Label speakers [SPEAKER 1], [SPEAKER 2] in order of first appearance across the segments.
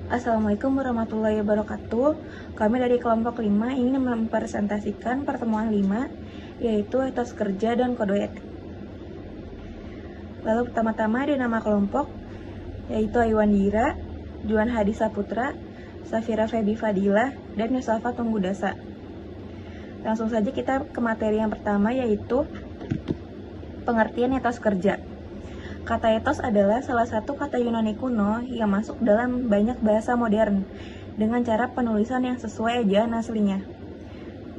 [SPEAKER 1] Assalamualaikum warahmatullahi wabarakatuh. Kami dari kelompok 5 ingin mempresentasikan pertemuan 5, yaitu etos kerja dan kode etik. Lalu pertama-tama ada nama kelompok, yaitu Aiwan Dira, Juan Hadi Saputra, Safira Febi Fadila, dan Yosafa Tunggudasa. Langsung saja kita ke materi yang pertama, yaitu pengertian etos kerja. Kata etos adalah salah satu kata Yunani kuno yang masuk dalam banyak bahasa modern dengan cara penulisan yang sesuai ejaan aslinya.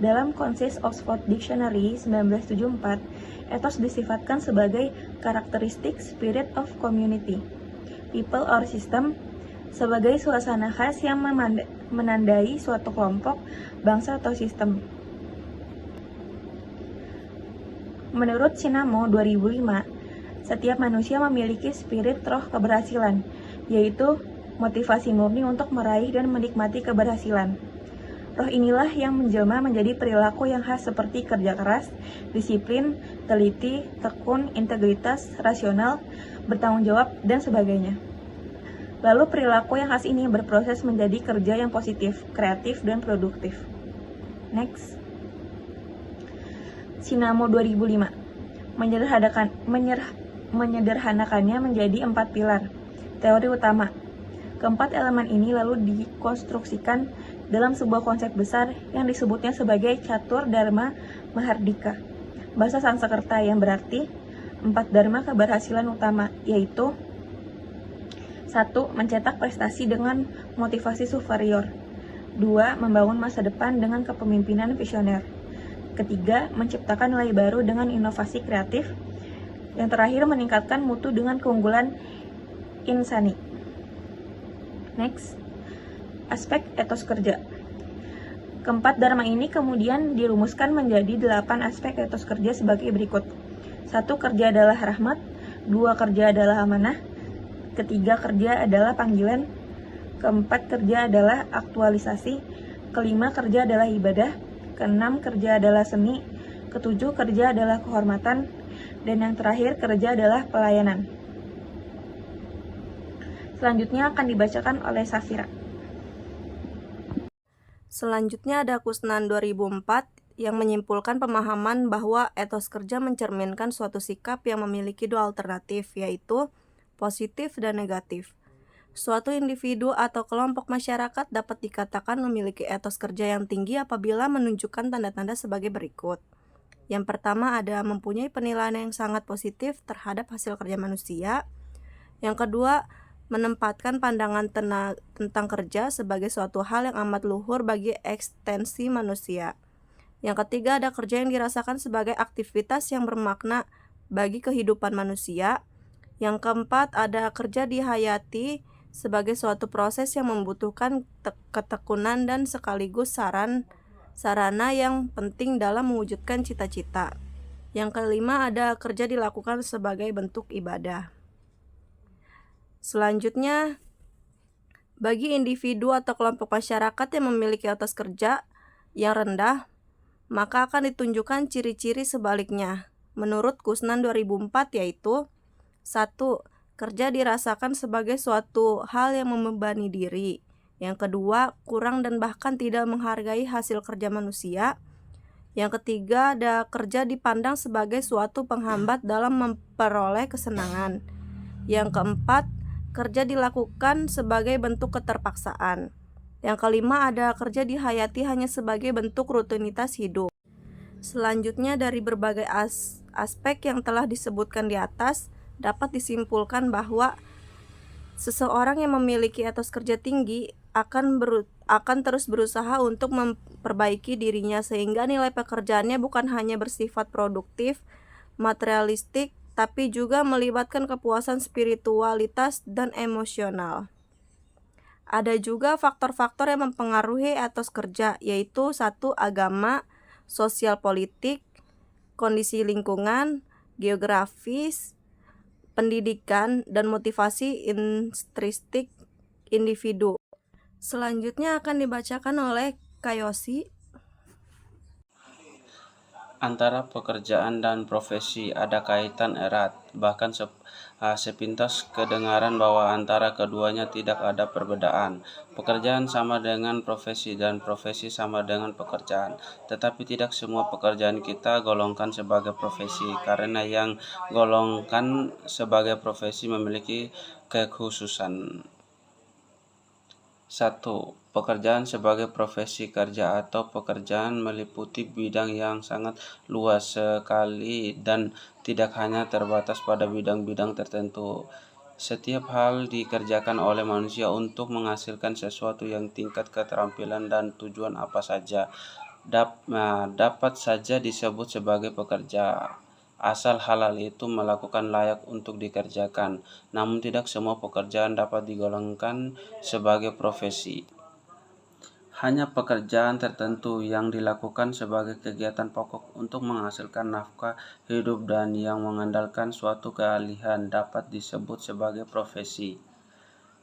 [SPEAKER 1] Dalam Concise Oxford Dictionary 1974, etos disifatkan sebagai karakteristik spirit of community, people or system, sebagai suasana khas yang menandai suatu kelompok, bangsa atau sistem. Menurut Sinamo 2005, setiap manusia memiliki spirit roh keberhasilan, yaitu motivasi murni untuk meraih dan menikmati keberhasilan. Roh inilah yang menjelma menjadi perilaku yang khas seperti kerja keras, disiplin, teliti, tekun, integritas, rasional, bertanggung jawab, dan sebagainya. Lalu perilaku yang khas ini berproses menjadi kerja yang positif, kreatif, dan produktif. Next. Sinamo 2005 menyederhanakannya menjadi 4 pilar teori utama. Keempat elemen ini lalu dikonstruksikan dalam sebuah konsep besar yang disebutnya sebagai Catur Dharma Mahardika, bahasa Sanskerta, yang berarti 4 dharma keberhasilan utama, yaitu 1. Mencetak prestasi dengan motivasi superior. 2. Membangun masa depan dengan kepemimpinan visioner. Ketiga, menciptakan nilai baru dengan inovasi kreatif. Yang terakhir, meningkatkan mutu dengan keunggulan insani. Next, aspek etos kerja. Keempat dharma ini kemudian dirumuskan menjadi 8 aspek etos kerja sebagai berikut. 1. Kerja adalah rahmat. 2. Kerja adalah amanah. Ketiga, kerja adalah panggilan. Keempat, kerja adalah aktualisasi. Kelima, kerja adalah ibadah. Keenam, kerja adalah seni. Ketujuh, kerja adalah kehormatan. Dan yang terakhir, kerja adalah pelayanan. Selanjutnya akan dibacakan oleh Safira.
[SPEAKER 2] Selanjutnya ada Kusnan 2004 yang menyimpulkan pemahaman bahwa etos kerja mencerminkan suatu sikap yang memiliki dua alternatif, yaitu positif dan negatif. Suatu individu atau kelompok masyarakat dapat dikatakan memiliki etos kerja yang tinggi apabila menunjukkan tanda-tanda sebagai berikut. Yang pertama ada mempunyai penilaian yang sangat positif terhadap hasil kerja manusia. Yang kedua, menempatkan pandangan tentang kerja sebagai suatu hal yang amat luhur bagi ekstensi manusia. Yang ketiga, ada kerja yang dirasakan sebagai aktivitas yang bermakna bagi kehidupan manusia. Yang keempat, ada kerja dihayati sebagai suatu proses yang membutuhkan ketekunan dan sekaligus sarana yang penting dalam mewujudkan cita-cita. Yang kelima, ada kerja dilakukan sebagai bentuk ibadah. Selanjutnya, bagi individu atau kelompok masyarakat yang memiliki etos kerja yang rendah, maka akan ditunjukkan ciri-ciri sebaliknya. Menurut Kusnan 2004 yaitu 1. Kerja dirasakan sebagai suatu hal yang membebani diri. Yang kedua, kurang dan bahkan tidak menghargai hasil kerja manusia. Yang ketiga, ada kerja dipandang sebagai suatu penghambat dalam memperoleh kesenangan. Yang keempat, kerja dilakukan sebagai bentuk keterpaksaan. Yang kelima, ada kerja dihayati hanya sebagai bentuk rutinitas hidup. Selanjutnya, dari berbagai aspek yang telah disebutkan di atas, dapat disimpulkan bahwa seseorang yang memiliki etos kerja tinggi akan terus berusaha untuk memperbaiki dirinya sehingga nilai pekerjaannya bukan hanya bersifat produktif, materialistik, tapi juga melibatkan kepuasan spiritualitas dan emosional. Ada juga faktor-faktor yang mempengaruhi etos kerja, yaitu 1. Agama, sosial politik, kondisi lingkungan, geografis, pendidikan, dan motivasi intrinsik individu. Selanjutnya akan dibacakan oleh Kayoshi.
[SPEAKER 3] Antara pekerjaan dan profesi ada kaitan erat, bahkan sepintas kedengaran bahwa antara keduanya tidak ada perbedaan. Pekerjaan sama dengan profesi dan profesi sama dengan pekerjaan. Tetapi tidak semua pekerjaan kita golongkan sebagai profesi, karena yang golongkan sebagai profesi memiliki kekhususan. 1. Pekerjaan sebagai profesi kerja atau pekerjaan meliputi bidang yang sangat luas sekali dan tidak hanya terbatas pada bidang-bidang tertentu. Setiap hal dikerjakan oleh manusia untuk menghasilkan sesuatu yang tingkat keterampilan dan tujuan apa saja dapat saja disebut sebagai pekerja, asal halal itu melakukan layak untuk dikerjakan. Namun tidak semua pekerjaan dapat digolongkan sebagai profesi. Hanya pekerjaan tertentu yang dilakukan sebagai kegiatan pokok untuk menghasilkan nafkah hidup dan yang mengandalkan suatu keahlian dapat disebut sebagai profesi.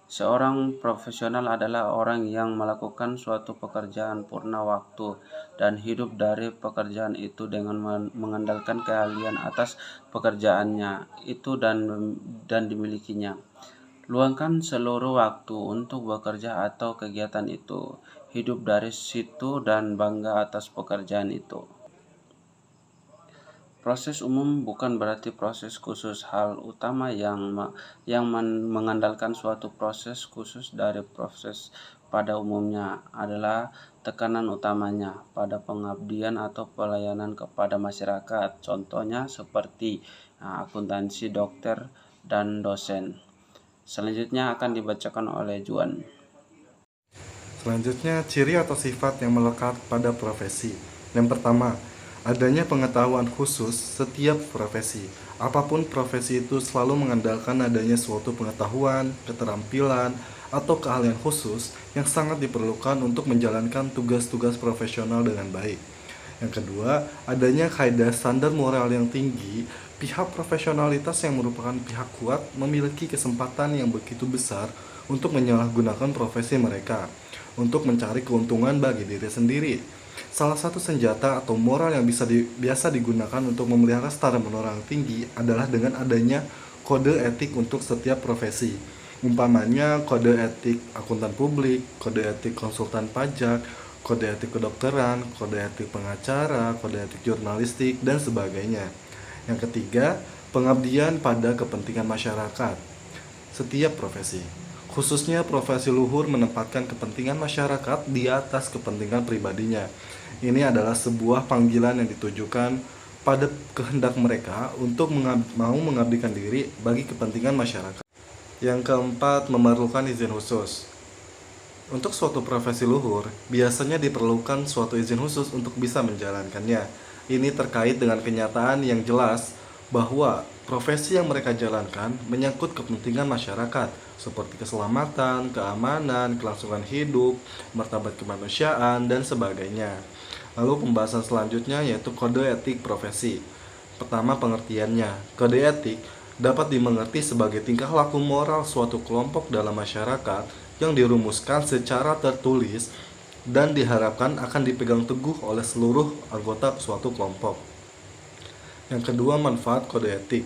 [SPEAKER 3] Seorang profesional adalah orang yang melakukan suatu pekerjaan purna waktu dan hidup dari pekerjaan itu dengan mengandalkan keahlian atas pekerjaannya itu dan dimilikinya. Luangkan seluruh waktu untuk bekerja atau kegiatan itu, hidup dari situ dan bangga atas pekerjaan itu. Proses umum bukan berarti proses khusus. Hal utama yang mengandalkan suatu proses khusus dari proses pada umumnya adalah tekanan utamanya pada pengabdian atau pelayanan kepada masyarakat. Contohnya seperti akuntansi, dokter, dan dosen. Selanjutnya akan dibacakan oleh Juan.
[SPEAKER 4] Selanjutnya, ciri atau sifat yang melekat pada profesi. Yang pertama, adanya pengetahuan khusus setiap profesi. Apapun profesi itu selalu mengandalkan adanya suatu pengetahuan, keterampilan, atau keahlian khusus yang sangat diperlukan untuk menjalankan tugas-tugas profesional dengan baik. Yang kedua, adanya kaidah standar moral yang tinggi. Pihak profesionalitas yang merupakan pihak kuat memiliki kesempatan yang begitu besar untuk menyalahgunakan profesi mereka untuk mencari keuntungan bagi diri sendiri. Salah satu senjata atau moral yang biasa digunakan untuk memelihara standar moral tinggi adalah dengan adanya kode etik untuk setiap profesi. Umpamanya kode etik akuntan publik, kode etik konsultan pajak, kode etik kedokteran, kode etik pengacara, kode etik jurnalistik, dan sebagainya. Yang ketiga, pengabdian pada kepentingan masyarakat. Setiap profesi, khususnya profesi luhur, menempatkan kepentingan masyarakat di atas kepentingan pribadinya. Ini adalah sebuah panggilan yang ditujukan pada kehendak mereka untuk mau mengabdikan diri bagi kepentingan masyarakat. Yang keempat, memerlukan izin khusus. Untuk suatu profesi luhur, biasanya diperlukan suatu izin khusus untuk bisa menjalankannya. Ini terkait dengan kenyataan yang jelas bahwa profesi yang mereka jalankan menyangkut kepentingan masyarakat, seperti keselamatan, keamanan, kelangsungan hidup, martabat kemanusiaan, dan sebagainya. Lalu pembahasan selanjutnya yaitu kode etik profesi. Pertama, pengertiannya. Kode etik dapat dimengerti sebagai tingkah laku moral suatu kelompok dalam masyarakat yang dirumuskan secara tertulis dan diharapkan akan dipegang teguh oleh seluruh anggota suatu kelompok. Yang kedua, manfaat kode etik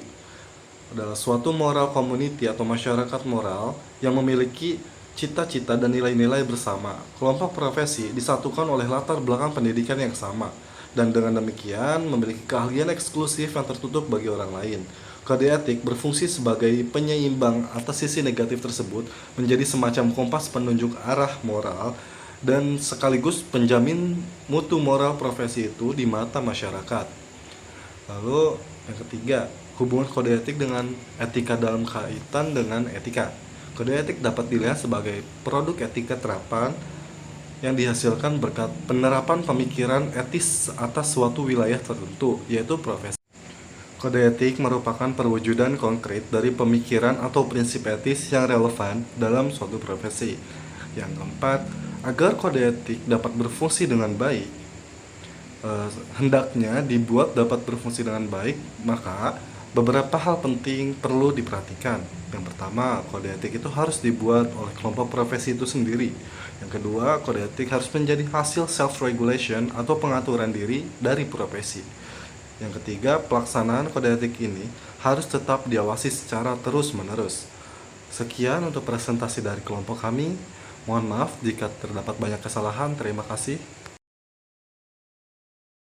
[SPEAKER 4] adalah suatu moral community atau masyarakat moral yang memiliki cita-cita dan nilai-nilai bersama. Kelompok profesi disatukan oleh latar belakang pendidikan yang sama, dan dengan demikian memiliki keahlian eksklusif yang tertutup bagi orang lain. Kode etik berfungsi sebagai penyeimbang atas sisi negatif tersebut, menjadi semacam kompas penunjuk arah moral dan sekaligus penjamin mutu moral profesi itu di mata masyarakat. Lalu yang ketiga, hubungan kode etik dengan etika dalam kaitan dengan etika. Kode etik dapat dilihat sebagai produk etika terapan yang dihasilkan berkat penerapan pemikiran etis atas suatu wilayah tertentu, yaitu profesi. Kode etik merupakan perwujudan konkret dari pemikiran atau prinsip etis yang relevan dalam suatu profesi. Yang keempat, agar kode etik dapat berfungsi dengan baik, hendaknya dibuat dapat berfungsi dengan baik, maka beberapa hal penting perlu diperhatikan. Yang pertama, kode etik itu harus dibuat oleh kelompok profesi itu sendiri. Yang kedua, kode etik harus menjadi hasil self-regulation atau pengaturan diri dari profesi. Yang ketiga, pelaksanaan kode etik ini harus tetap diawasi secara terus-menerus. Sekian untuk presentasi dari kelompok kami. Mohon maaf jika terdapat banyak kesalahan. Terima kasih.